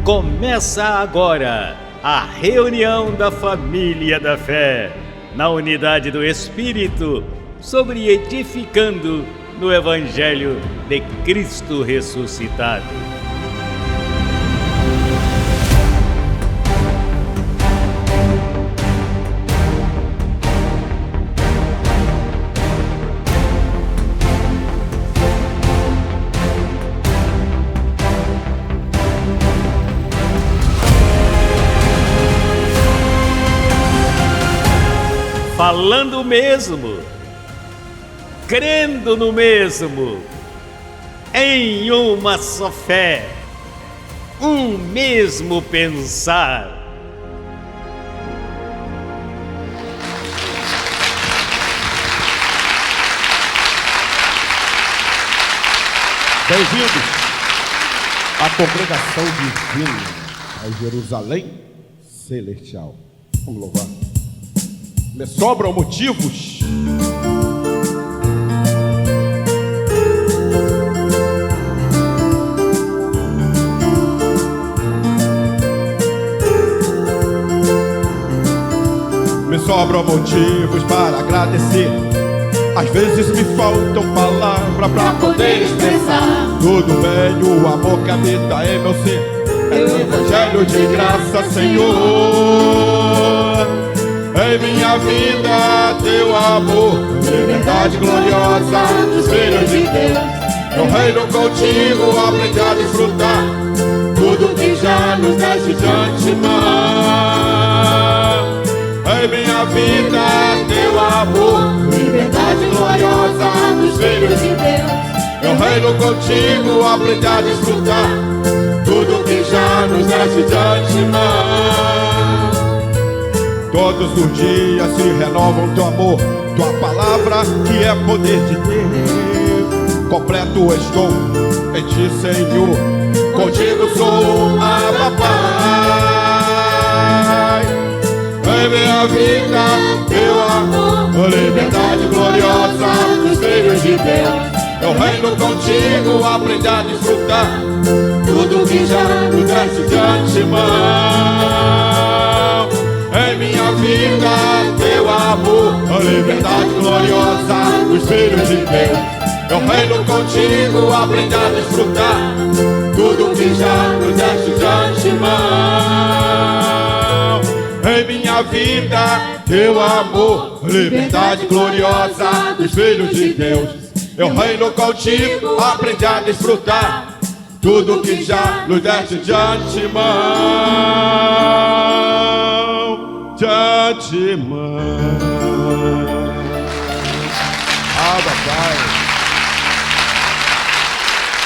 Começa agora a reunião da família da fé, na unidade do Espírito, sobre edificando no Evangelho de Cristo ressuscitado. Falando o mesmo, crendo no mesmo, em uma só fé, um mesmo pensar. Bem-vindos à congregação divina, a Jerusalém Celestial. Vamos louvar. Me sobram motivos para agradecer. Às vezes me faltam palavras para poder expressar tudo bem, o amor que habita em meu ser. É o Evangelho de graça, Senhor. Em minha vida, teu amor, liberdade gloriosa dos filhos de Deus. No reino contigo, aprendi a desfrutar tudo que já nos deste de antemão. Em minha vida, teu amor, liberdade gloriosa dos filhos de Deus. No reino contigo, aprendi a desfrutar tudo que já nos deste de antemão. Todos os dias se renovam teu amor, tua palavra que é poder de Deus. Completo estou em ti, Senhor, contigo sou Abba Pai. Em minha vida, teu amor, liberdade gloriosa dos filhos de Deus. Eu reino contigo, aprendi a desfrutar tudo que já nos deste de antemão. Em minha vida, teu amor, a liberdade gloriosa dos filhos de Deus. Eu reino contigo, aprendi a desfrutar tudo que já nos deste de antemão. Em minha vida, teu amor, liberdade gloriosa dos filhos de Deus. Eu reino contigo, aprendi a desfrutar tudo que já nos deste de antemão. De antemão. Abba Pai.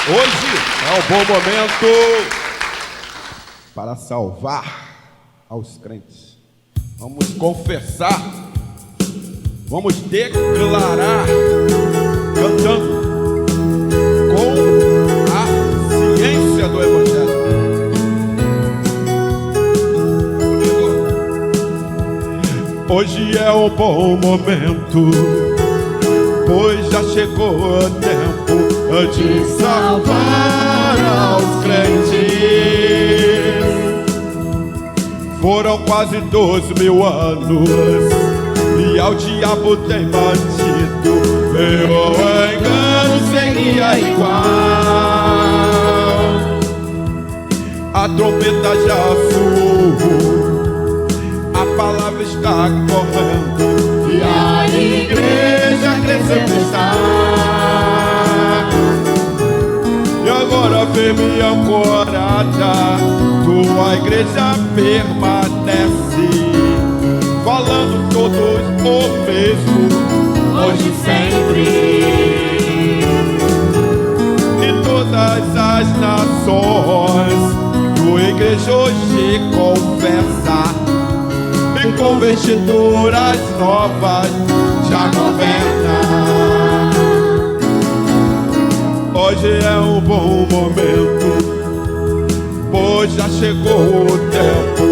Hoje é um bom momento para salvar aos crentes. Vamos confessar, vamos declarar, cantando com a ciência do Evangelho. Hoje é um bom momento, pois já chegou o tempo de salvar aos crentes. Foram quase 12.000 anos e ao diabo tem batido, meu engano seria igual. A trombeta já soou, a palavra está correndo e a igreja crescendo está. E agora vem minha ancorada, tua igreja permanece, falando todos o mesmo, hoje e sempre. E todas as nações, tua igreja hoje confessa, e com vestiduras novas já governa. Hoje é um bom momento, pois já chegou o tempo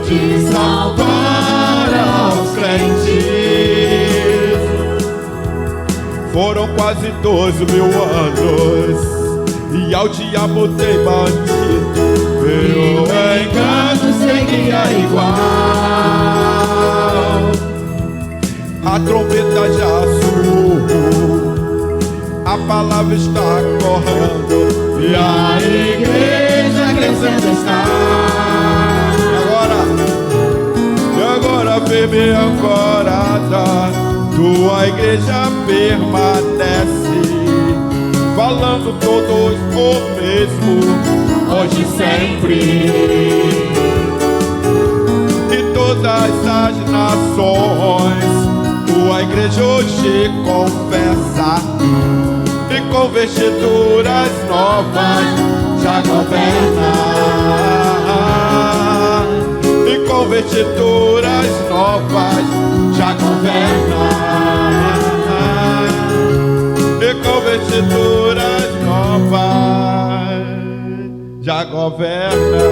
de salvar aos crentes. Foram quase 12.000 anos e ao diabo tem batido, meu palavra está correndo e a igreja crescendo está. E agora, firme e ancorada, tua igreja permanece, falando todos o mesmo, hoje e sempre. E todas as nações, tua igreja hoje confessa, e com vestiduras novas já governa. E com vestiduras novas já governa. E com vestiduras novas já governa.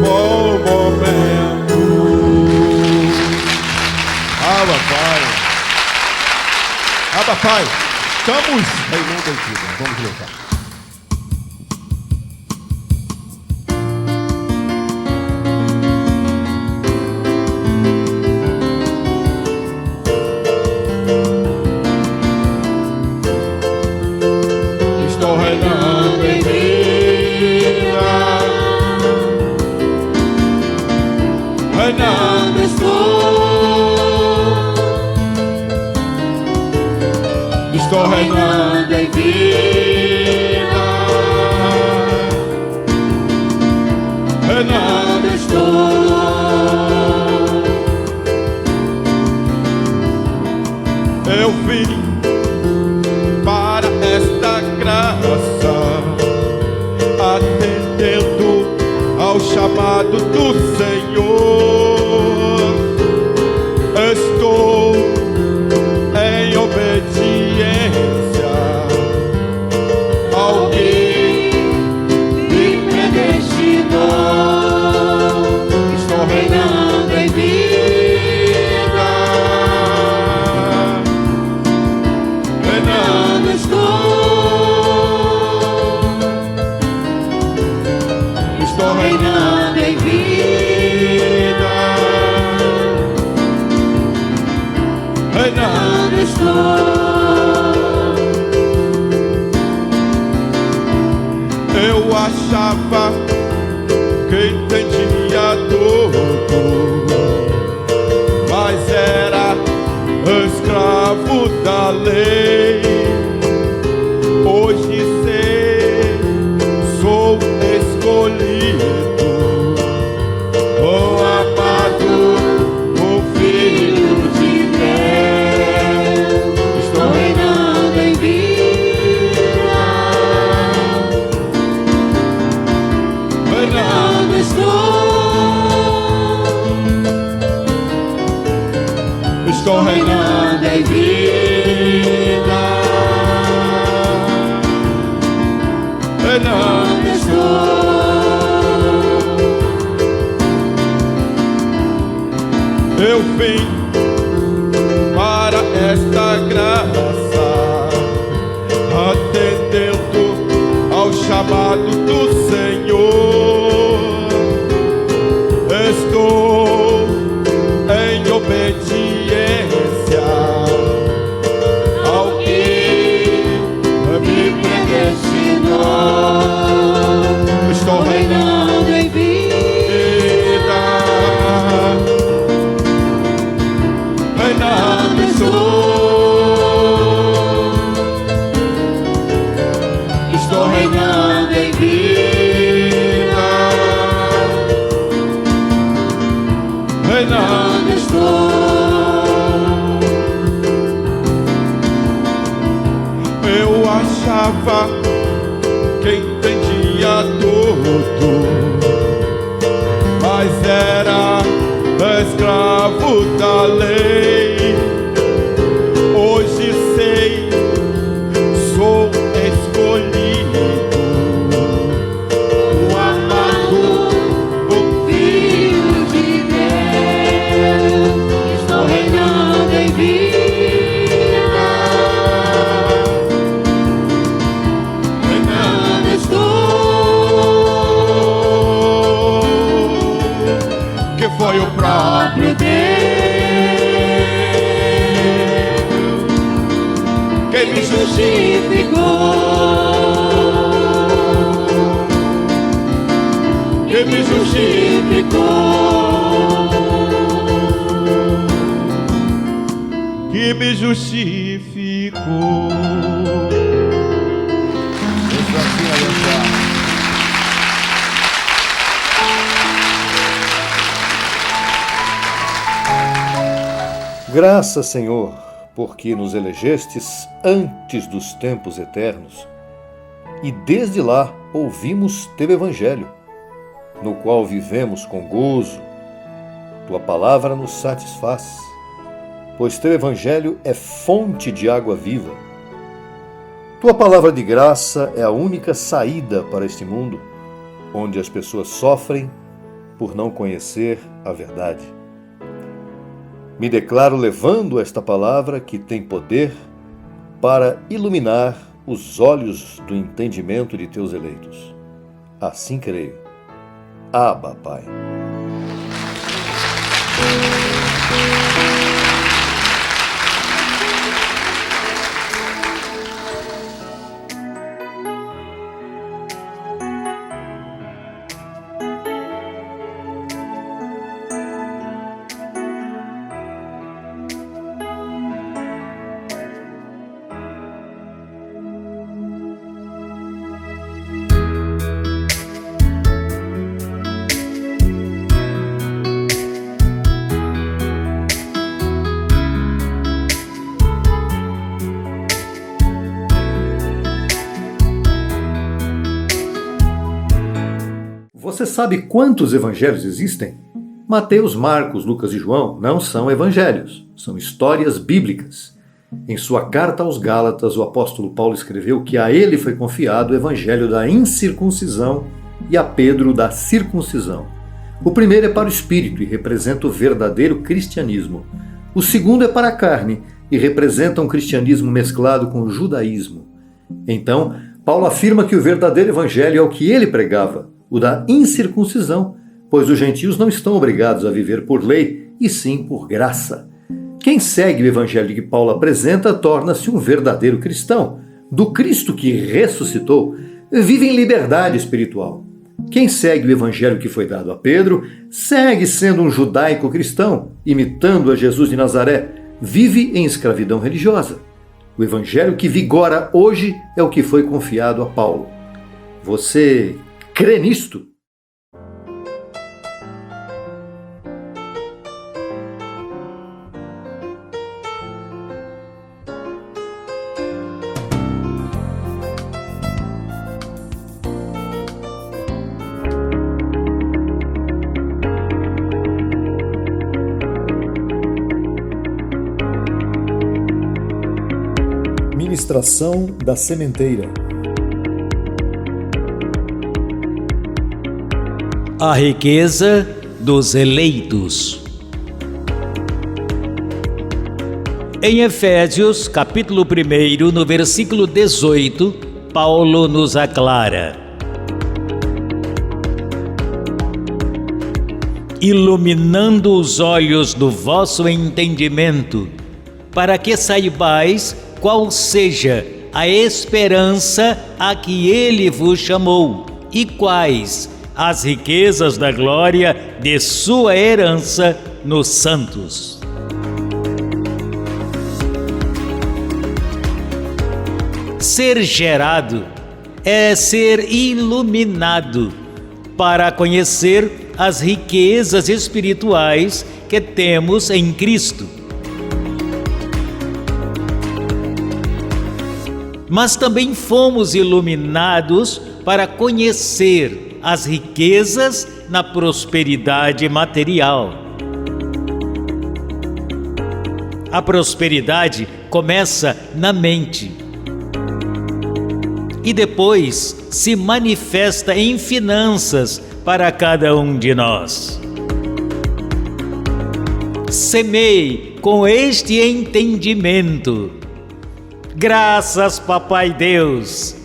Bom momento. Abba, Pai. Abba, Pai. Estamos reinando em vida. Vamos louvar. Estou reinando em vida. Reinando estou reinando em vida, reinando estou. Eu vim para esta graça, atendendo ao chamado do Senhor. Estou em obediência ao que me predestinou. Estou reinando em vida, reinando estou. Estou reinando em vida, reinando estou. Eu achava que entendia tudo, mas era escravo da lei. Hoje sei, sou escolhido, o amado, o Filho de Deus. Estou reinando em vida, reinando estou. Estou reinando em vida, reinando estou. Eu vim para esta graça, atendendo ao chamado do Senhor. Estou em obediência ao que me predestinou. Estou reinando em vida, reinando estou. Estou reinando em vida, reinando estou. Eu achava que entendia tudo, mas era escravo da lei. Hoje sei, sou escolhido, o amado, o Filho de Deus. Estou reinando em vida, reinando estou. Que foi o próprio Deus que me justificou. que me justificou, que me justificou. Deixa assim avançar. Graças, Senhor, porque nos elegestes antes dos tempos eternos, e desde lá ouvimos teu Evangelho, no qual vivemos com gozo. Tua palavra nos satisfaz, pois teu Evangelho é fonte de água viva. Tua palavra de graça é a única saída para este mundo, onde as pessoas sofrem por não conhecer a verdade. Me declaro levando esta palavra que tem poder para iluminar os olhos do entendimento de teus eleitos. Assim creio. Abba, Pai. Você sabe quantos evangelhos existem? Mateus, Marcos, Lucas e João não são evangelhos, são histórias bíblicas. Em sua carta aos Gálatas, o apóstolo Paulo escreveu que a ele foi confiado o evangelho da incircuncisão e a Pedro da circuncisão. O primeiro é para o espírito e representa o verdadeiro cristianismo. O segundo é para a carne e representa um cristianismo mesclado com o judaísmo. Então, Paulo afirma que o verdadeiro evangelho é o que ele pregava, o da incircuncisão, pois os gentios não estão obrigados a viver por lei, e sim por graça. Quem segue o evangelho que Paulo apresenta torna-se um verdadeiro cristão. Do Cristo que ressuscitou, vive em liberdade espiritual. Quem segue o evangelho que foi dado a Pedro, segue sendo um judaico cristão, imitando a Jesus de Nazaré, vive em escravidão religiosa. O evangelho que vigora hoje é o que foi confiado a Paulo. Você crê nisto? Ministração da sementeira. A riqueza dos eleitos. Em Efésios, capítulo 1, no versículo 18, Paulo nos aclara: iluminando os olhos do vosso entendimento, para que saibais qual seja a esperança a que ele vos chamou, e quais as riquezas da glória de sua herança nos santos. Ser gerado é ser iluminado para conhecer as riquezas espirituais que temos em Cristo. Mas também fomos iluminados para conhecer as riquezas na prosperidade material. A prosperidade começa na mente e depois se manifesta em finanças para cada um de nós. Semeie com este entendimento. Graças, Papai Deus.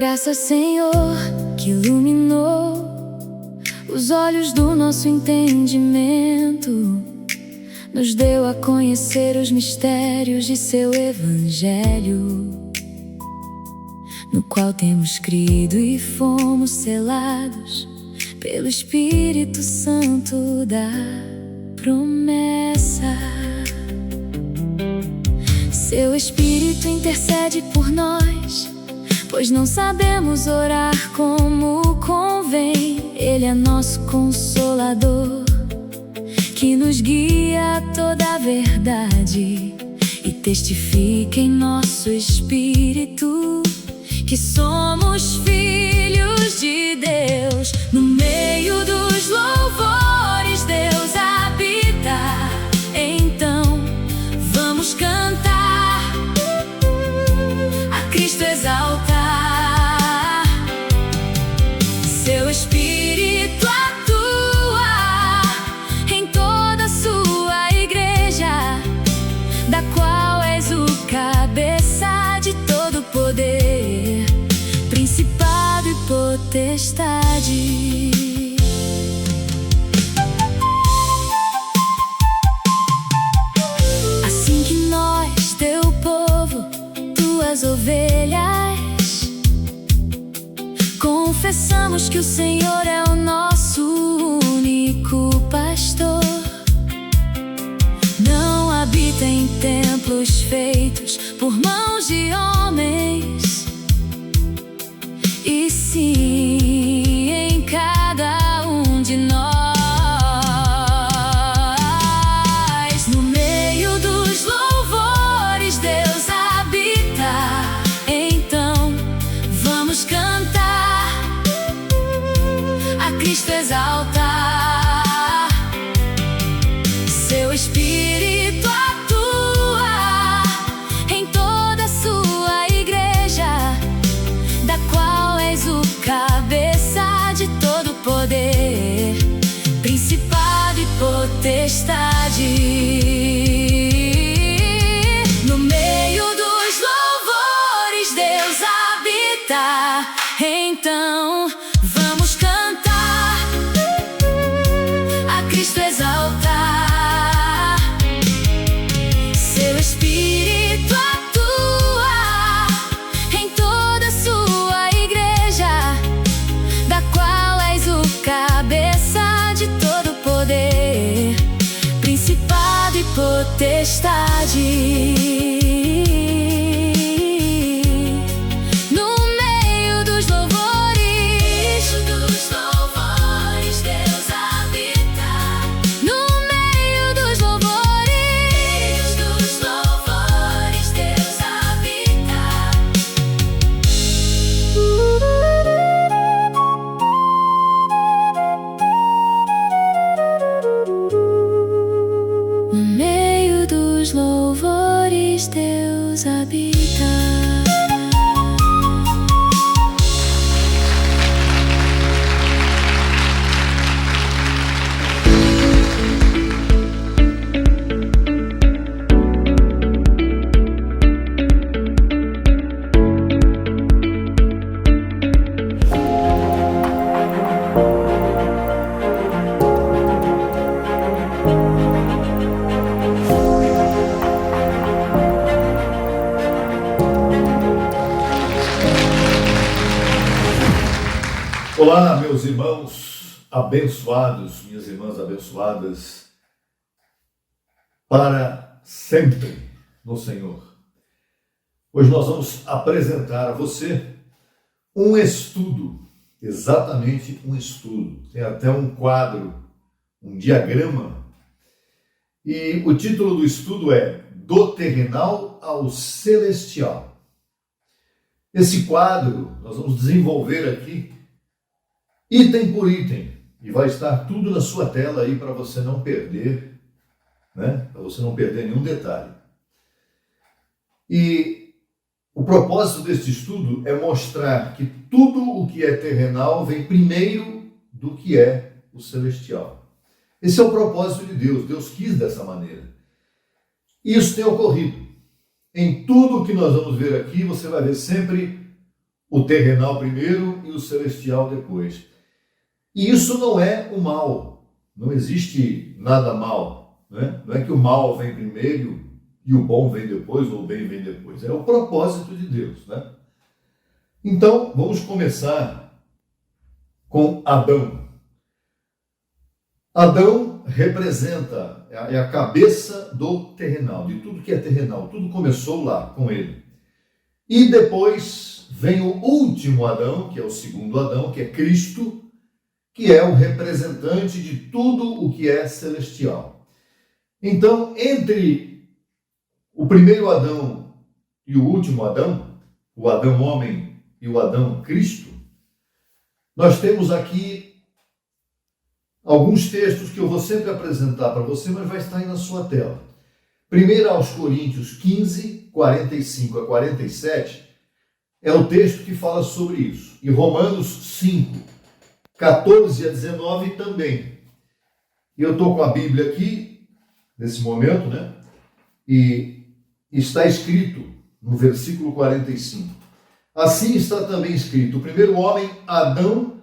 graça, Senhor, que iluminou os olhos do nosso entendimento, nos deu a conhecer os mistérios de seu Evangelho, no qual temos crido e fomos selados pelo Espírito Santo da promessa. Seu Espírito intercede por nós, pois não sabemos orar como convém. Ele é nosso Consolador, que nos guia a toda a verdade e testifica em nosso espírito que somos filhos de Deus. No meio dos louvores Deus habita, então vamos cantar, a Cristo exaltar. Seu Espírito atua em toda a sua igreja, da qual és o cabeça de todo poder, principado e potestade. Assim que nós, teu povo, tuas ovelhas, confessamos que o Senhor é o nosso único pastor, não habita em templos feitos por mãos de homens, e sim em cada um de nós. No meio dos louvores Deus habita, então vamos cantar, a Cristo exaltar. Seu Espírito atua em toda a sua igreja, da qual és o cabeça de todo poder, principado e potestade. No meio dos louvores Deus habita, então vamos cantar, a Cristo exaltar. Seu Espírito atua em toda a sua igreja, da qual és o cabeça de todo poder, principado e potestade. No meio dos louvores Deus habita. No meio dos louvores Deus habita. No meio dos louvores Deus habita. Olá, meus irmãos abençoados, minhas irmãs abençoadas, para sempre no Senhor. Hoje nós vamos apresentar a você um estudo, exatamente um estudo. Tem até um quadro, um diagrama, e o título do estudo é Do Terrenal ao Celestial. Esse quadro nós vamos desenvolver aqui item por item, e vai estar tudo na sua tela aí para você não perder, né? Para você não perder nenhum detalhe. E o propósito deste estudo é mostrar que tudo o que é terrenal vem primeiro do que é o celestial. Esse é o propósito de Deus. Deus quis dessa maneira. Isso tem ocorrido. Em tudo o que nós vamos ver aqui, você vai ver sempre o terrenal primeiro e o celestial depois. E isso não é o mal. Não existe nada mal. Né? Não é que o mal vem primeiro e o bom vem depois, ou o bem vem depois. É o propósito de Deus. Né? Então, vamos começar com Adão. Adão representa, é a cabeça do terrenal, de tudo que é terrenal. Tudo começou lá, com ele. E depois vem o último Adão, que é o segundo Adão, que é Cristo, que é o representante de tudo o que é celestial. Então, entre o primeiro Adão e o último Adão, o Adão homem e o Adão Cristo, nós temos aqui alguns textos que eu vou sempre apresentar para você, mas vai estar aí na sua tela. 1 aos Coríntios 15, 45 a 47, é o texto que fala sobre isso. E Romanos 5, 14 a 19 também. E eu estou com a Bíblia aqui, nesse momento, né? E está escrito no versículo 45. Assim está também escrito: o primeiro homem, Adão,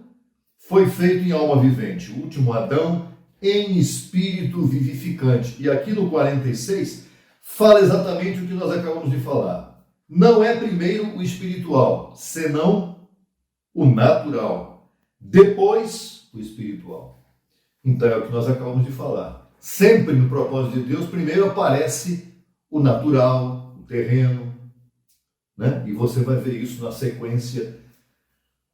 foi feito em alma vivente. O último Adão, em espírito vivificante. E aqui no 46, fala exatamente o que nós acabamos de falar. Não é primeiro o espiritual, senão o natural. Depois, o espiritual. Então é o que nós acabamos de falar. Sempre no propósito de Deus, primeiro aparece o natural, o terreno, né? E você vai ver isso na sequência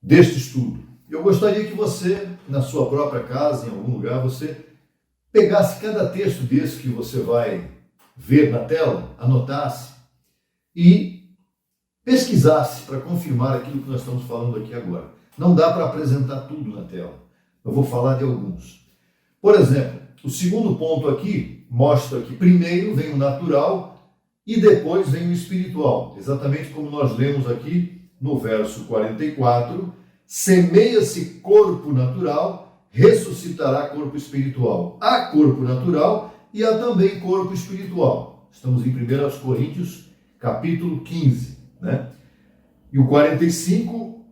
deste estudo. Eu gostaria que você, na sua própria casa, em algum lugar, você pegasse cada texto desse que você vai ver na tela, anotasse e pesquisasse para confirmar aquilo que nós estamos falando aqui agora. Não dá para apresentar tudo na tela. Eu vou falar de alguns. Por exemplo, o segundo ponto aqui mostra que primeiro vem o natural e depois vem o espiritual. Exatamente como nós lemos aqui no verso 44. Semeia-se corpo natural, ressuscitará corpo espiritual. Há corpo natural e há também corpo espiritual. Estamos em 1 Coríntios, capítulo 15. Né? E o 45,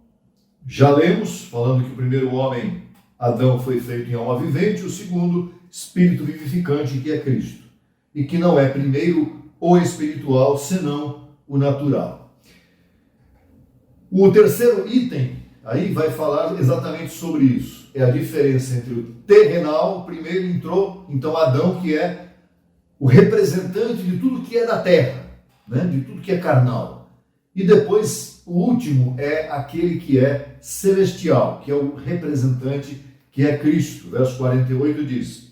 já lemos, falando que o primeiro homem, Adão, foi feito em alma vivente, o segundo, espírito vivificante, que é Cristo. E que não é primeiro o espiritual, senão o natural. O terceiro item aí vai falar exatamente sobre isso. É a diferença entre o terrenal, primeiro entrou, então Adão, que é o representante de tudo que é da terra, né? De tudo que é carnal. E depois, o último é aquele que é celestial, que é o representante, que é Cristo. Verso 48 diz: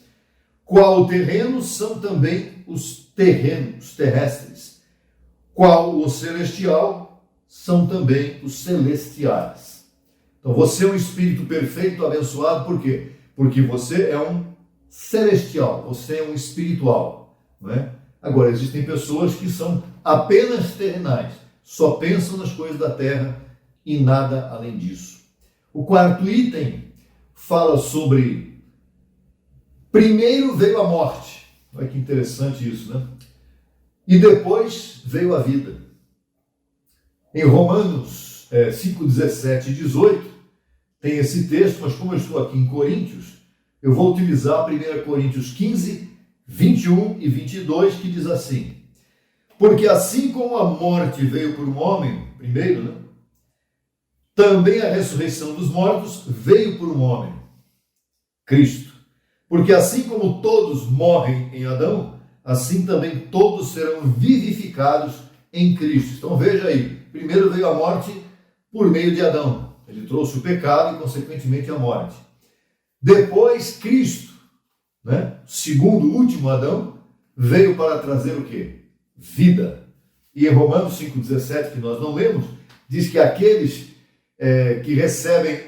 qual o terreno são também os terrenos terrestres, qual o celestial são também os celestiais. Então você é um espírito perfeito, abençoado, por quê? Porque você é um celestial, você é um espiritual. Não é? Agora, existem pessoas que são apenas terrenais, só pensam nas coisas da terra e nada além disso. O quarto item fala sobre primeiro veio a morte. Olha que interessante isso, né? E depois veio a vida. Em Romanos 5, 17 e 18, tem esse texto, mas como eu estou aqui em Coríntios, eu vou utilizar 1 Coríntios 15, 21 e 22, que diz assim: porque assim como a morte veio por um homem, primeiro, né? Também a ressurreição dos mortos veio por um homem, Cristo. Porque assim como todos morrem em Adão, assim também todos serão vivificados em Cristo. Então veja aí, primeiro veio a morte por meio de Adão. Ele trouxe o pecado e, consequentemente, a morte. Depois, Cristo, né? Segundo o último Adão, veio para trazer o quê? Vida. E em Romanos 5,17, que nós não lemos, diz que aqueles que recebem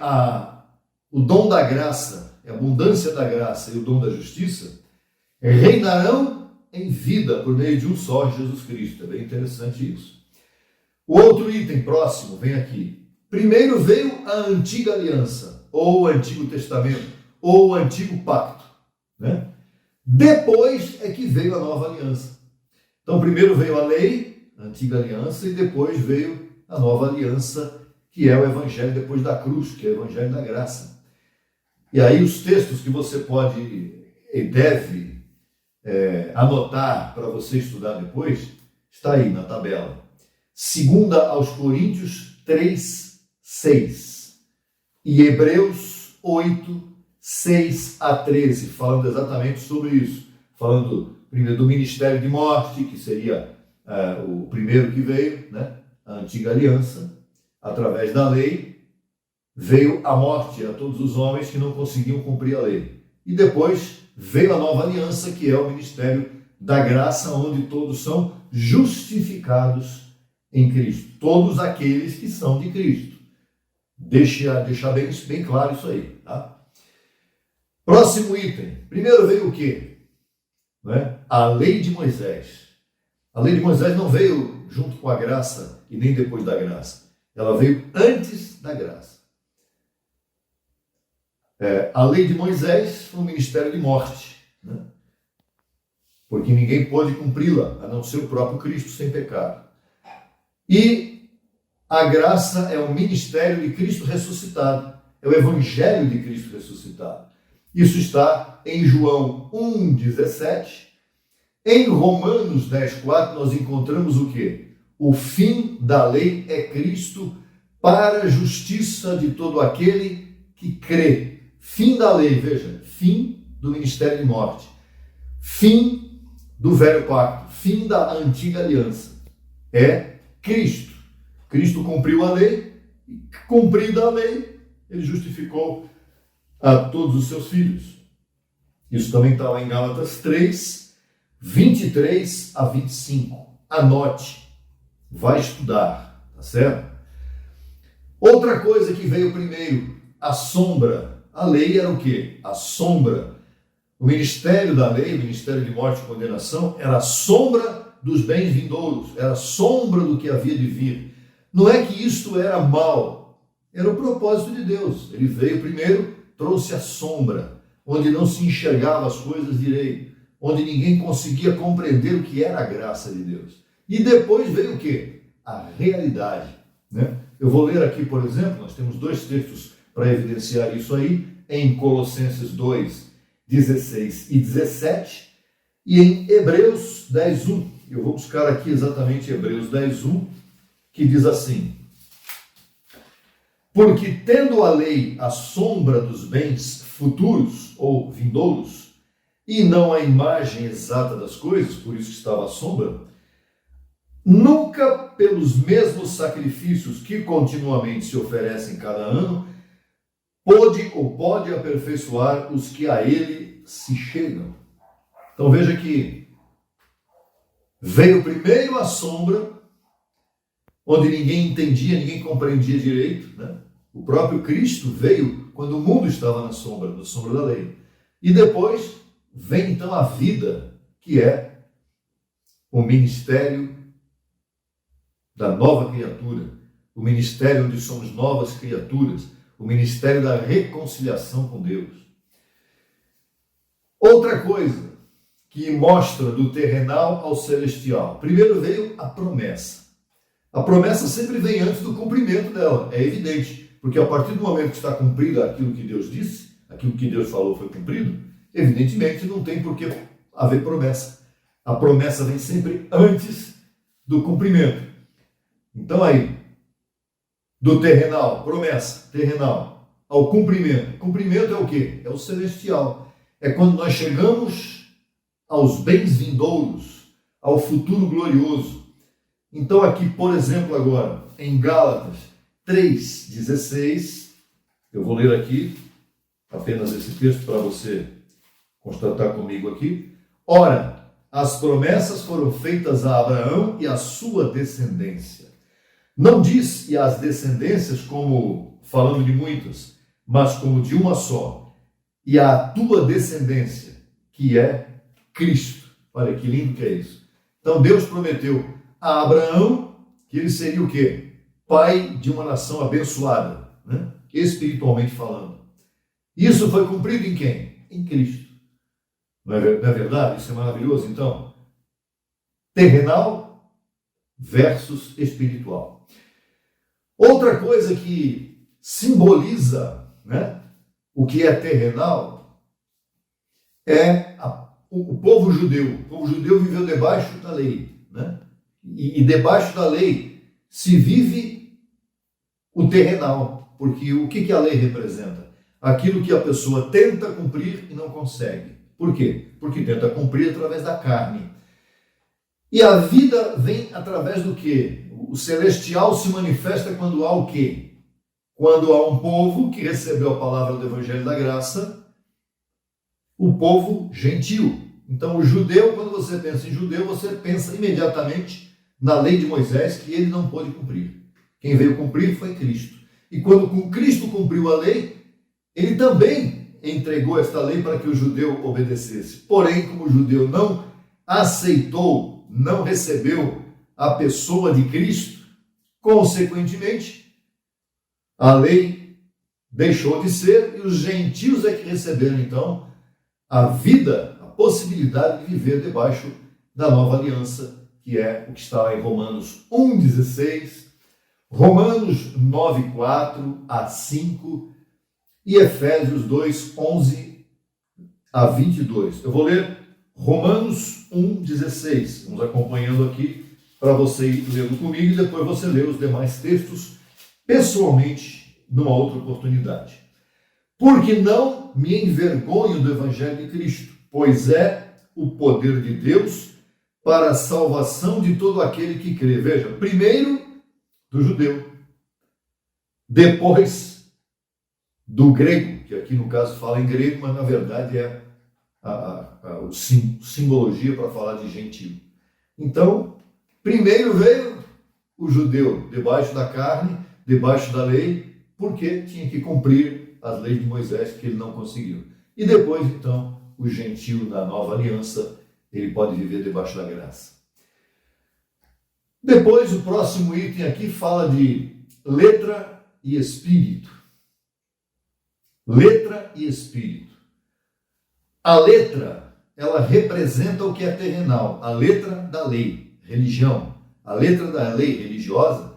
o dom da graça, a abundância da graça e o dom da justiça, reinarão em vida por meio de um só, Jesus Cristo. É bem interessante isso. O outro item próximo vem aqui. Primeiro veio a antiga aliança, ou o Antigo Testamento, ou o Antigo Pacto, né? Depois é que veio a nova aliança. Então primeiro veio a lei, a antiga aliança, e depois veio a nova aliança, que é o evangelho depois da cruz, que é o evangelho da graça. E aí os textos que você pode e deve anotar para você estudar depois, está aí na tabela. 2 aos Coríntios 3, 6 e Hebreus 8, 6 a 13, falando exatamente sobre isso. Falando primeiro do ministério de morte, que seria o primeiro que veio, né? A antiga aliança, através da lei, veio a morte a todos os homens que não conseguiam cumprir a lei. E depois veio a nova aliança, que é o ministério da graça, onde todos são justificados em Cristo. Todos aqueles que são de Cristo. Deixar bem claro isso aí. Tá? Próximo item. Primeiro veio o quê? Né? A lei de Moisés. A lei de Moisés não veio junto com a graça e nem depois da graça. Ela veio antes da graça. A lei de Moisés foi um ministério de morte, né? Porque ninguém pôde cumpri-la, a não ser o próprio Cristo sem pecado. E a graça é o ministério de Cristo ressuscitado, é o evangelho de Cristo ressuscitado. Isso está em João 1,17. Em Romanos 10,4 nós encontramos o quê? O fim da lei é Cristo para a justiça de todo aquele que crê. Fim da lei, veja, fim do ministério de morte, fim do velho pacto, fim da antiga aliança. É Cristo. Cristo cumpriu a lei, e cumprida a lei, ele justificou a todos os seus filhos. Isso também está lá em Gálatas 3, 23 a 25. Anote, vai estudar, tá certo? Outra coisa que veio primeiro, a sombra. A lei era o quê? A sombra. O ministério da lei, o ministério de morte e condenação, era a sombra dos bens vindouros, era a sombra do que havia de vir. Não é que isto era mal, era o propósito de Deus. Ele veio primeiro, trouxe a sombra, onde não se enxergava as coisas direito, onde ninguém conseguia compreender o que era a graça de Deus. E depois veio o quê? A realidade, né? Eu vou ler aqui, por exemplo, nós temos dois textos para evidenciar isso aí, em Colossenses 2, 16 e 17, e em Hebreus 10, 1. Eu vou buscar aqui exatamente Hebreus 10, 1, que diz assim: porque tendo a lei a sombra dos bens futuros ou vindouros, e não a imagem exata das coisas, por isso estava a sombra, nunca pelos mesmos sacrifícios que continuamente se oferecem cada ano, pode aperfeiçoar os que a ele se chegam. Então veja que veio primeiro a sombra, onde ninguém entendia, ninguém compreendia direito, né? O próprio Cristo veio quando o mundo estava na sombra da lei. E depois vem então a vida, que é o ministério da nova criatura, o ministério onde somos novas criaturas, o ministério da reconciliação com Deus. Outra coisa que mostra do terrenal ao celestial. Primeiro veio a promessa. A promessa sempre vem antes do cumprimento dela, é evidente, porque a partir do momento que está cumprido aquilo que Deus disse, aquilo que Deus falou foi cumprido, evidentemente não tem por que haver promessa. A promessa vem sempre antes do cumprimento. Então aí, do terrenal, promessa, terrenal, ao cumprimento. Cumprimento é o quê? É o celestial. É quando nós chegamos aos bens vindouros, ao futuro glorioso. Então aqui, por exemplo, agora, em Gálatas 3,16, eu vou ler aqui apenas esse texto para você constatar comigo aqui. Ora, as promessas foram feitas a Abraão e à sua descendência. Não diz e as descendências como falando de muitas, mas como de uma só. E a tua descendência, que é Cristo. Olha que lindo que é isso. Então Deus prometeu a Abraão que ele seria o quê? Pai de uma nação abençoada, né? Espiritualmente falando. Isso foi cumprido em quem? Em Cristo. Não é verdade? Isso é maravilhoso, então. Terrenal versus espiritual. Outra coisa que simboliza, né, o que é terrenal é o povo judeu. O povo judeu viveu debaixo da lei, né? E debaixo da lei se vive o terrenal, porque o que a lei representa? Aquilo que a pessoa tenta cumprir e não consegue. Por quê? Porque tenta cumprir através da carne. E a vida vem através do quê? O celestial se manifesta quando há o quê? Quando há um povo que recebeu a palavra do Evangelho da Graça, o povo gentil. Então, o judeu, quando você pensa em judeu, você pensa imediatamente na lei de Moisés, que ele não pôde cumprir. Quem veio cumprir foi Cristo. E quando Cristo cumpriu a lei, ele também entregou esta lei para que o judeu obedecesse. Porém, como o judeu não aceitou, não recebeu a pessoa de Cristo, consequentemente, a lei deixou de ser e os gentios é que receberam, então, a vida, a possibilidade de viver debaixo da nova aliança, que é o que está em Romanos 1,16, Romanos 9,4 a 5 e Efésios 2,11 a 22. Eu vou ler Romanos 1,16. Vamos acompanhando aqui para você ir lendo comigo e depois você lê os demais textos pessoalmente numa outra oportunidade. Porque não me envergonho do Evangelho de Cristo, pois é o poder de Deus para a salvação de todo aquele que crê. Veja, primeiro do judeu, depois do grego, que aqui no caso fala em grego, mas na verdade é a simbologia para falar de gentio. Então, primeiro veio o judeu, debaixo da carne, debaixo da lei, porque tinha que cumprir as leis de Moisés, que ele não conseguiu. E depois, então, o gentio da nova aliança, ele pode viver debaixo da graça. Depois, o próximo item aqui fala de letra e espírito. Letra e espírito. A letra, ela representa o que é terrenal. A letra da lei, religião. A letra da lei religiosa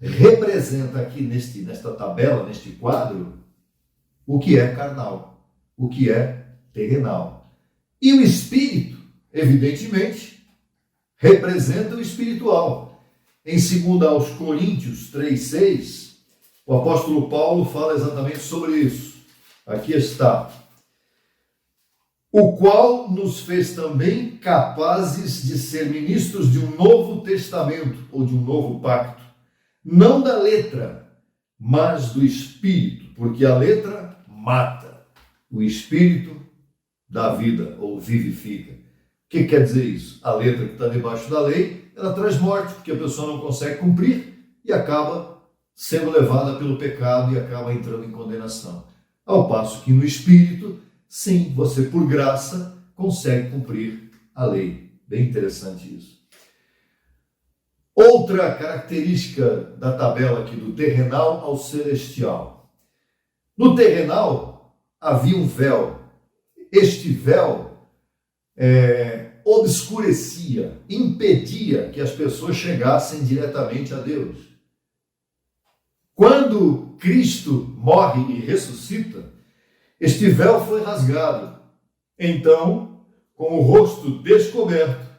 representa aqui nesta tabela, neste quadro, o que é carnal, o que é terrenal. E o espírito, evidentemente, representa o espiritual. Em 2 aos Coríntios 3,6, o apóstolo Paulo fala exatamente sobre isso. Aqui está. O qual nos fez também capazes de ser ministros de um novo testamento, ou de um novo pacto. Não da letra, mas do espírito, porque a letra mata, o espírito dá vida, ou vivifica. O que quer dizer isso? A letra que está debaixo da lei, ela traz morte, porque a pessoa não consegue cumprir e acaba sendo levada pelo pecado e acaba entrando em condenação. Ao passo que no espírito, sim, você por graça consegue cumprir a lei. Bem interessante isso. Outra característica da tabela aqui, do terrenal ao celestial. No terrenal havia um véu. Este véu obscurecia, impedia que as pessoas chegassem diretamente a Deus. Quando Cristo morre e ressuscita, este véu foi rasgado. Então, com o rosto descoberto,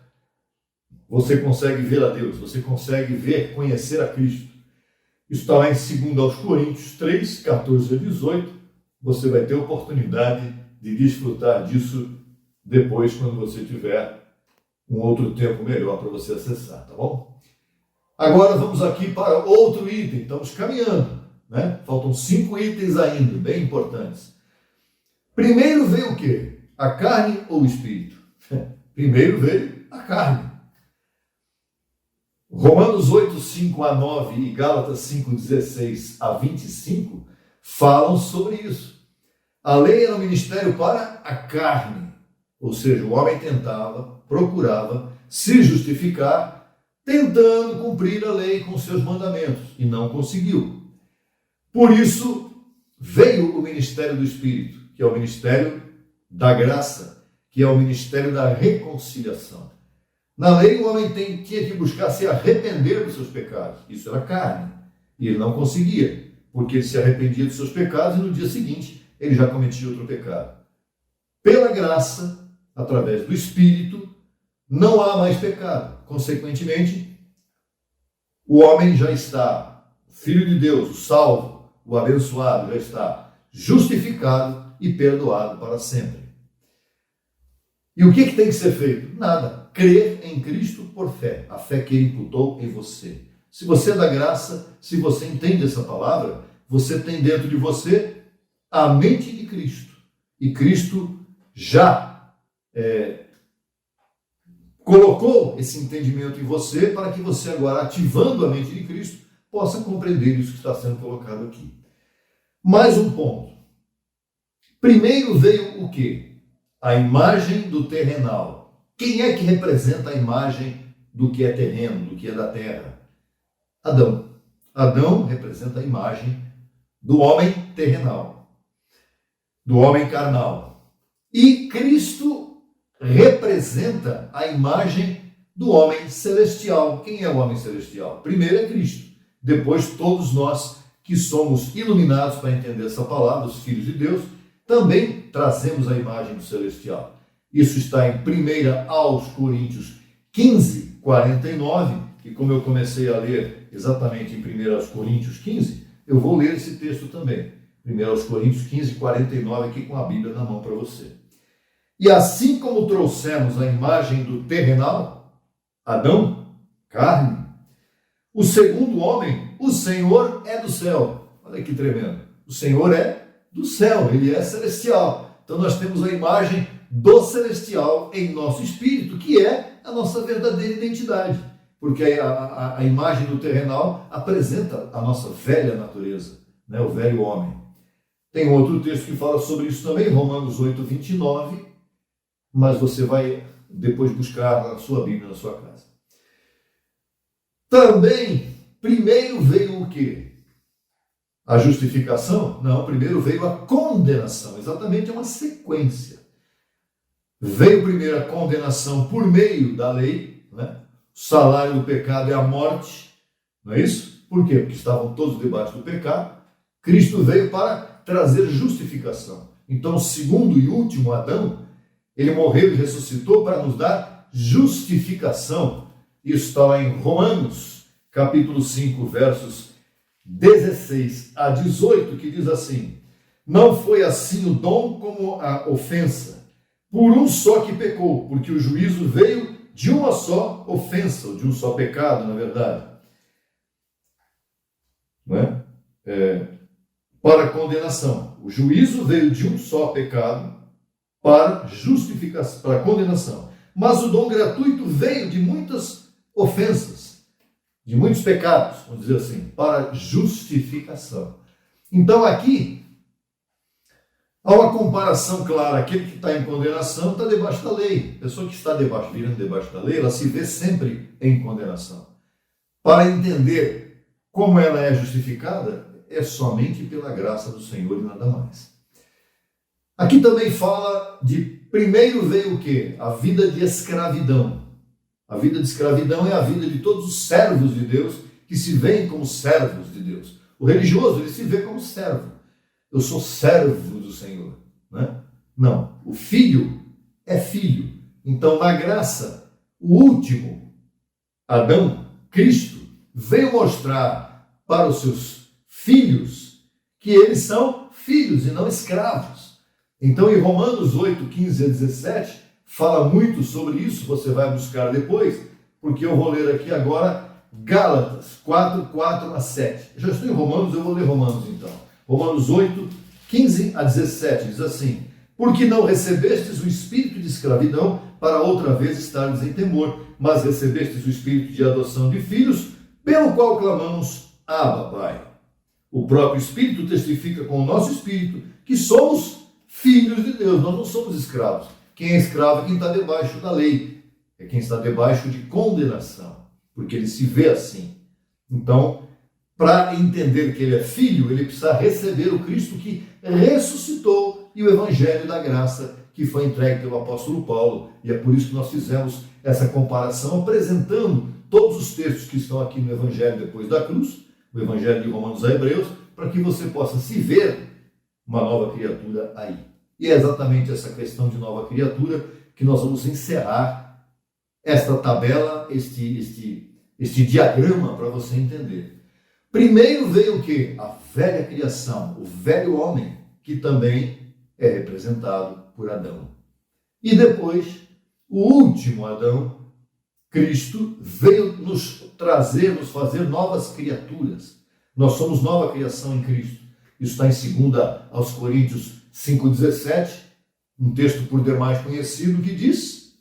você consegue ver a Deus, você consegue ver, conhecer a Cristo. Isso está lá em 2 aos Coríntios 3, 14 a 18. Você vai ter oportunidade de desfrutar disso depois, quando você tiver um outro tempo melhor para você acessar, tá bom? Agora vamos aqui para outro item, estamos caminhando, né? Faltam 5 itens ainda, bem importantes. Primeiro veio o quê? A carne ou o espírito? Primeiro veio a carne. Romanos 8, 5 a 9 e Gálatas 5, 16 a 25 falam sobre isso. A lei era um ministério para a carne, ou seja, o homem procurava se justificar, tentando cumprir a lei com seus mandamentos, e não conseguiu. Por isso, veio o ministério do Espírito, que é o ministério da graça, que é o ministério da reconciliação. Na lei, o homem tinha que buscar se arrepender dos seus pecados. Isso era carne. E ele não conseguia, porque ele se arrependia de seus pecados e no dia seguinte ele já cometia outro pecado. Pela graça, através do Espírito, não há mais pecado. Consequentemente, o homem já está, o Filho de Deus, o salvo, o abençoado, já está justificado e perdoado para sempre. E o que tem que ser feito? Nada. Crer em Cristo por fé. A fé que Ele imputou em você. Se você é da graça, se você entende essa palavra, você tem dentro de você a mente de Cristo. E Cristo já colocou esse entendimento em você para que você agora, ativando a mente de Cristo, possa compreender isso que está sendo colocado aqui. Mais um ponto. Primeiro veio o quê? A imagem do terrenal. Quem é que representa a imagem do que é terreno, do que é da terra? Adão. Adão representa a imagem do homem terrenal, do homem carnal. E Cristo representa a imagem do homem celestial. Quem é o homem celestial? Primeiro é Cristo. Depois todos nós que somos iluminados para entender essa palavra, os filhos de Deus, também trazemos a imagem do celestial. Isso está em 1 aos Coríntios 15, 49, e como eu comecei a ler exatamente em 1 aos Coríntios 15, eu vou ler esse texto também. 1 aos Coríntios 15, 49, aqui com a Bíblia na mão para você. E assim como trouxemos a imagem do terrenal, Adão, carne, o segundo homem, o Senhor é do céu. Olha que tremendo. O Senhor é do céu, ele é celestial. Então nós temos a imagem do celestial em nosso espírito, que é a nossa verdadeira identidade. Porque a imagem do terrenal apresenta a nossa velha natureza, né? O velho homem. Tem outro texto que fala sobre isso também, Romanos 8, 29, mas você vai depois buscar na sua Bíblia, na sua casa. Também, primeiro veio o quê? A justificação? Não, primeiro veio a condenação. Exatamente, é uma sequência. Veio primeiro a condenação por meio da lei, né? O salário do pecado é a morte, não é isso? Por quê? Porque estavam todos debaixo do pecado. Cristo veio para trazer justificação. Então, o segundo e último Adão, ele morreu e ressuscitou para nos dar justificação. Isso está lá em Romanos, capítulo 5, versos 16 a 18, que diz assim: não foi assim o dom como a ofensa, por um só que pecou, porque o juízo veio de uma só ofensa, ou de um só pecado, na verdade. Não é? Para condenação. O juízo veio de um só pecado para justificação, para condenação. Mas o dom gratuito veio de muitas ofensas, de muitos pecados, vamos dizer assim, para justificação. Então aqui há uma comparação clara. Aquele que está em condenação está debaixo da lei. A pessoa que está virando debaixo da lei, ela se vê sempre em condenação. Para entender como ela é justificada, é somente pela graça do Senhor e nada mais. Aqui também fala de, primeiro veio o quê? A vida de escravidão. A vida de escravidão é a vida de todos os servos de Deus que se veem como servos de Deus. O religioso, ele se vê como servo. Eu sou servo do Senhor, né? Não, o filho é filho. Então, na graça, o último, Adão, Cristo, veio mostrar para os seus filhos que eles são filhos e não escravos. Então, em Romanos 8, 15 a 17, fala muito sobre isso, você vai buscar depois, porque eu vou ler aqui agora Gálatas 4, 4 a 7. Eu já estou em Romanos, eu vou ler Romanos então. Romanos 8, 15 a 17, diz assim: porque não recebestes o espírito de escravidão para outra vez estardes em temor, mas recebestes o espírito de adoção de filhos, pelo qual clamamos, Abba, Pai. O próprio Espírito testifica com o nosso espírito que somos filhos de Deus, nós não somos escravos. Quem é escravo é quem está debaixo da lei, é quem está debaixo de condenação, porque ele se vê assim. Então, para entender que ele é filho, ele precisa receber o Cristo que ressuscitou e o Evangelho da graça que foi entregue pelo apóstolo Paulo. E é por isso que nós fizemos essa comparação, apresentando todos os textos que estão aqui no Evangelho depois da cruz, o Evangelho de Romanos a Hebreus, para que você possa se ver uma nova criatura aí. E é exatamente essa questão de nova criatura que nós vamos encerrar esta tabela, este diagrama para você entender. Primeiro veio o quê? A velha criação, o velho homem, que também é representado por Adão. E depois, o último Adão, Cristo, veio nos trazer, nos fazer novas criaturas. Nós somos nova criação em Cristo. Isso está em 2 aos Coríntios 5,17, um texto por demais conhecido, que diz: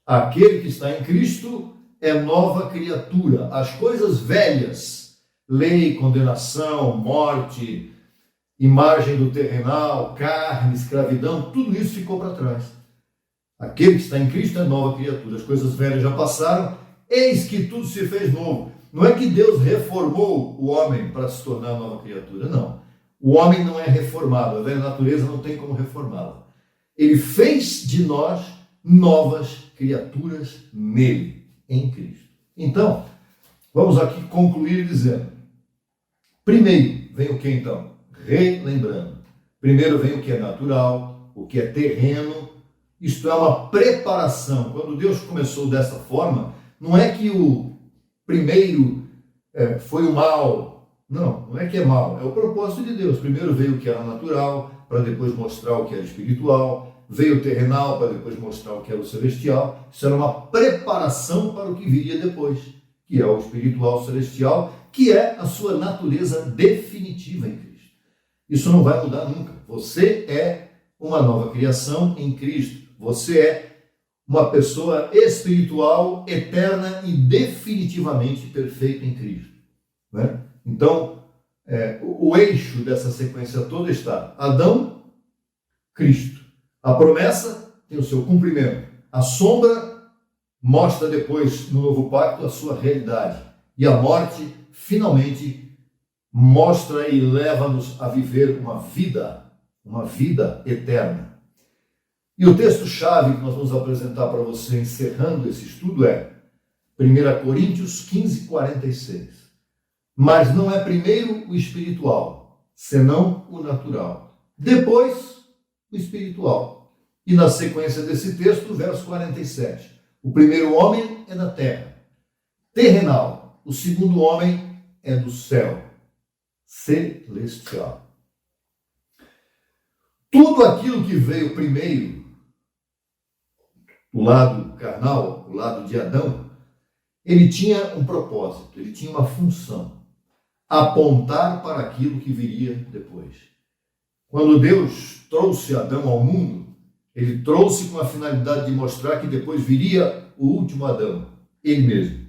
aquele que está em Cristo é nova criatura. As coisas velhas, lei, condenação, morte, imagem do terrenal, carne, escravidão, tudo isso ficou para trás. Aquele que está em Cristo é nova criatura. As coisas velhas já passaram, eis que tudo se fez novo. Não é que Deus reformou o homem para se tornar nova criatura, não. O homem não é reformado, a velha natureza não tem como reformá-la. Ele fez de nós novas criaturas nele, em Cristo. Então, vamos aqui concluir dizendo: primeiro vem o que então? Relembrando. Primeiro vem o que é natural, o que é terreno. Isto é uma preparação. Quando Deus começou dessa forma, não é que o primeiro foi o mal. Não é que é mal. É o propósito de Deus. Primeiro veio o que era natural, para depois mostrar o que era espiritual. Veio o terrenal, para depois mostrar o que era o celestial. Isso era uma preparação para o que viria depois, que é o espiritual celestial, que é a sua natureza definitiva em Cristo. Isso não vai mudar nunca. Você é uma nova criação em Cristo. Você é uma pessoa espiritual, eterna e definitivamente perfeita em Cristo. Né? Então, o eixo dessa sequência toda está Adão, Cristo. A promessa tem o seu cumprimento. A sombra mostra depois, no novo pacto, a sua realidade. E a morte, finalmente, mostra e leva-nos a viver uma vida eterna. E o texto-chave que nós vamos apresentar para você, encerrando esse estudo, é 1 Coríntios 15, 46. Mas não é primeiro o espiritual, senão o natural. Depois, o espiritual. E na sequência desse texto, verso 47. O primeiro homem é da terra, terrenal. O segundo homem é do céu, celestial. Tudo aquilo que veio primeiro, o lado carnal, o lado de Adão, ele tinha um propósito, ele tinha uma função: apontar para aquilo que viria depois. Quando Deus trouxe Adão ao mundo, ele trouxe com a finalidade de mostrar que depois viria o último Adão, ele mesmo.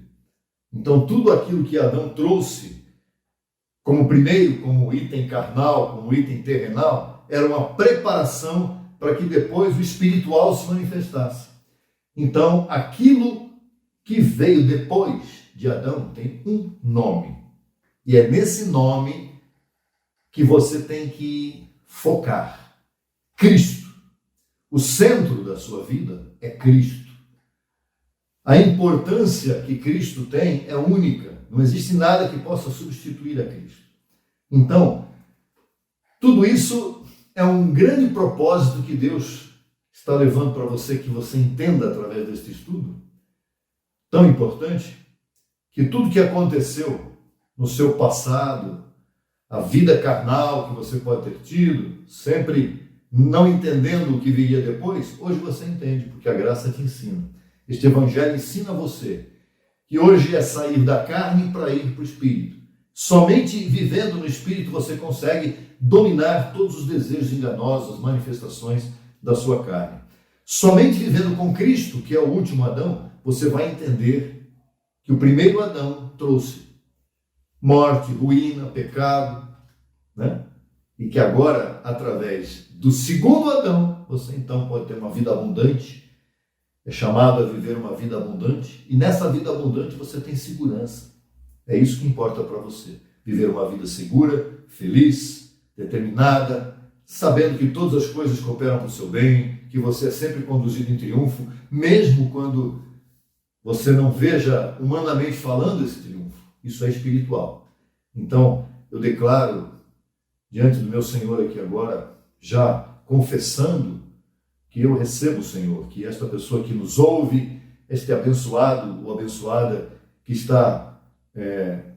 Então tudo aquilo que Adão trouxe como primeiro, como item carnal, como item terrenal, era uma preparação para que depois o espiritual se manifestasse. Então, aquilo que veio depois de Adão tem um nome. E é nesse nome que você tem que focar. Cristo. O centro da sua vida é Cristo. A importância que Cristo tem é única. Não existe nada que possa substituir a Cristo. Então, tudo isso é um grande propósito que Deus está levando para você, que você entenda através deste estudo, tão importante, que tudo que aconteceu no seu passado, a vida carnal que você pode ter tido, sempre não entendendo o que viria depois, hoje você entende, porque a graça te ensina. Este evangelho ensina você que hoje é sair da carne para ir para o Espírito. Somente vivendo no Espírito você consegue dominar todos os desejos enganosos, as manifestações da sua carne. Somente vivendo com Cristo, que é o último Adão, você vai entender que o primeiro Adão trouxe morte, ruína, pecado, né? E que agora, através do segundo Adão, você então pode ter uma vida abundante, é chamado a viver uma vida abundante, e nessa vida abundante você tem segurança. É isso que importa para você, viver uma vida segura, feliz, determinada, sabendo que todas as coisas cooperam para o seu bem, que você é sempre conduzido em triunfo, mesmo quando você não veja humanamente falando esse triunfo. Isso é espiritual. Então, eu declaro diante do meu Senhor aqui agora, já confessando que eu recebo o Senhor, que esta pessoa que nos ouve, este abençoado ou abençoada que está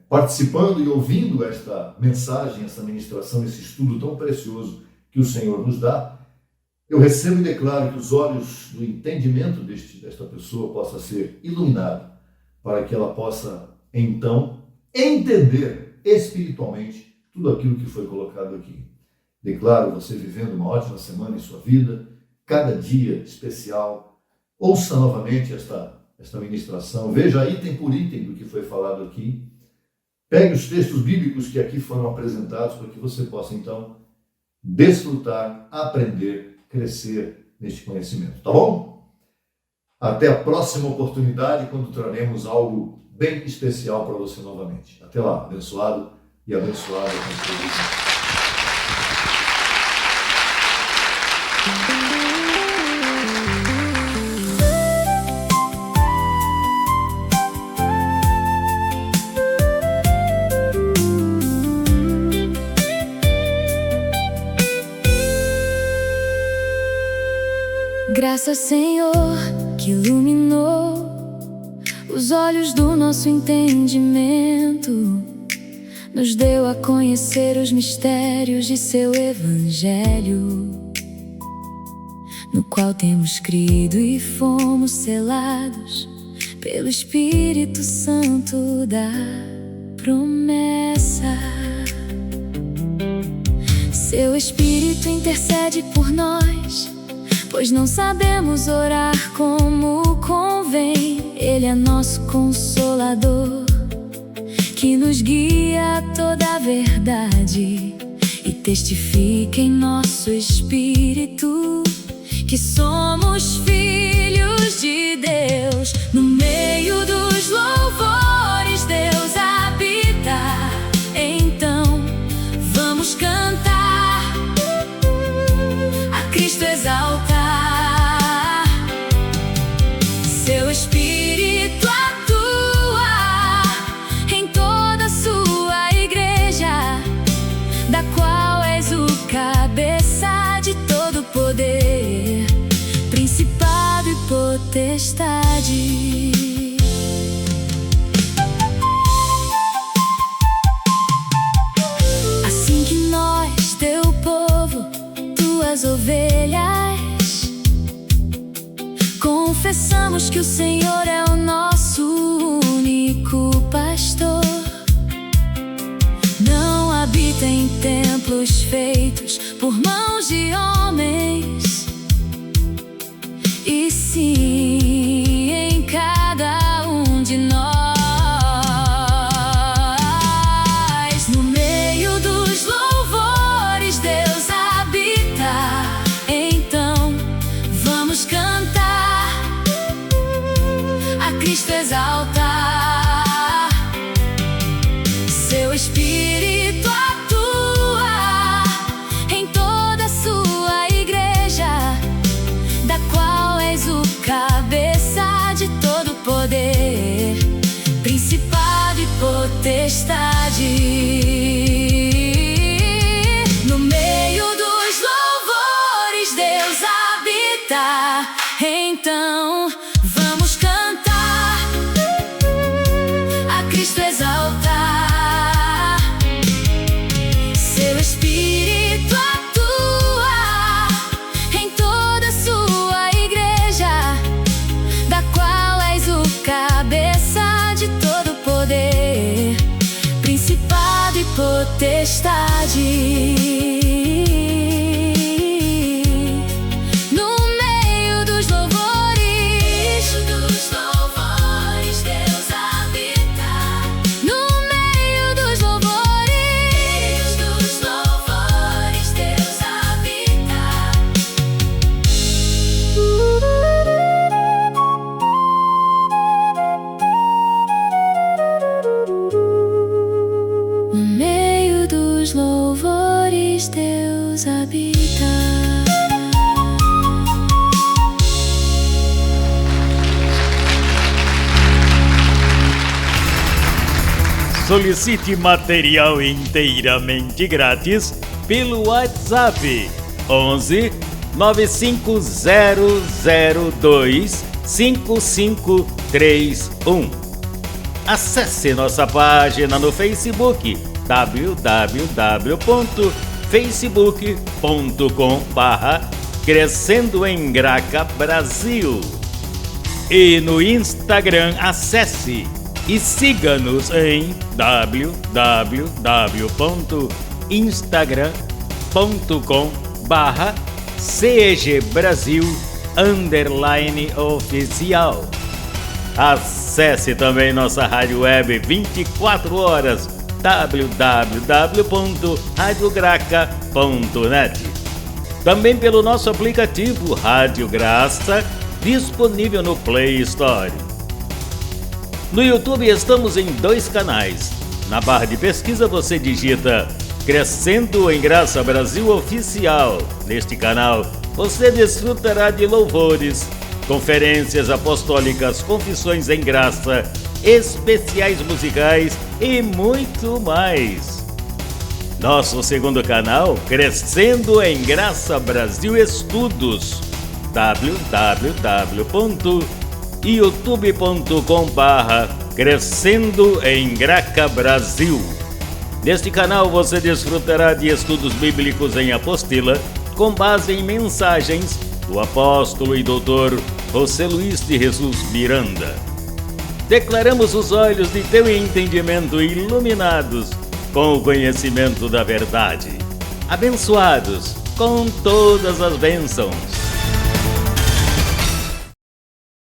participando e ouvindo esta mensagem, essa ministração, esse estudo tão precioso que o Senhor nos dá, eu recebo e declaro que os olhos do entendimento desta pessoa possam ser iluminados, para que ela possa, então, entender espiritualmente tudo aquilo que foi colocado aqui. Declaro você vivendo uma ótima semana em sua vida, cada dia especial. Ouça novamente esta ministração, veja item por item do que foi falado aqui. Pegue os textos bíblicos que aqui foram apresentados para que você possa, então, desfrutar, aprender, crescer neste conhecimento, tá bom? Até a próxima oportunidade, quando traremos algo bem especial para você novamente. Até lá, abençoado e abençoada com todos. Graças, Senhor, que iluminou os olhos do nosso entendimento, nos deu a conhecer os mistérios de seu Evangelho, no qual temos crido e fomos selados pelo Espírito Santo da promessa. Seu Espírito intercede por nós, pois não sabemos orar como convém. Ele é nosso Consolador, que nos guia a toda a verdade e testifica em nosso espírito que somos filhos de Deus. No meio dos louvores Deus habita, então vamos cantar, a Cristo exaltar. Seu Espírito atua em toda a sua igreja, da qual és o cabeça de todo poder, principado e potestade. Assim que nós, teu povo, tuas ovelhas, confessamos que o Senhor é o nosso único pastor, não habita em templos feitos por mãos de homens, e sim em cada um de nós. No meio dos louvores Deus habita, então vamos cantar, a Cristo exaltar. Seu Espírito atua em toda a sua igreja, da qual és o cabeça de todo poder, principado e potestade. No meio dos louvores Deus habita, então vamos cantar, a Cristo exaltar. Seu Espírito atua em toda a sua igreja, da qual és o cabeça de todo poder, principado e potestade. No meio dos louvores Deus habita. No meio dos louvores Deus habita. No meio dos louvores Deus Solicite material inteiramente grátis pelo WhatsApp 11 95002 5531. Acesse nossa página no Facebook www.facebook.com/Crescendo em Graca Brasil. E no Instagram acesse e siga-nos em www.instagram.com/CEGBrasil_oficial. Acesse também nossa rádio web 24 horas www.radiograca.net. Também pelo nosso aplicativo Rádio Graça, disponível no Play Store. No YouTube estamos em 2 canais. Na barra de pesquisa você digita Crescendo em Graça Brasil Oficial. Neste canal você desfrutará de louvores, conferências apostólicas, confissões em graça, especiais musicais e muito mais. Nosso segundo canal, Crescendo em Graça Brasil Estudos, www.youtube.com/Crescendo em Graca Brasil. Neste canal você desfrutará de estudos bíblicos em apostila, com base em mensagens do apóstolo e doutor José Luiz de Jesus Miranda. Declaramos os olhos de teu entendimento iluminados com o conhecimento da verdade, abençoados com todas as bênçãos.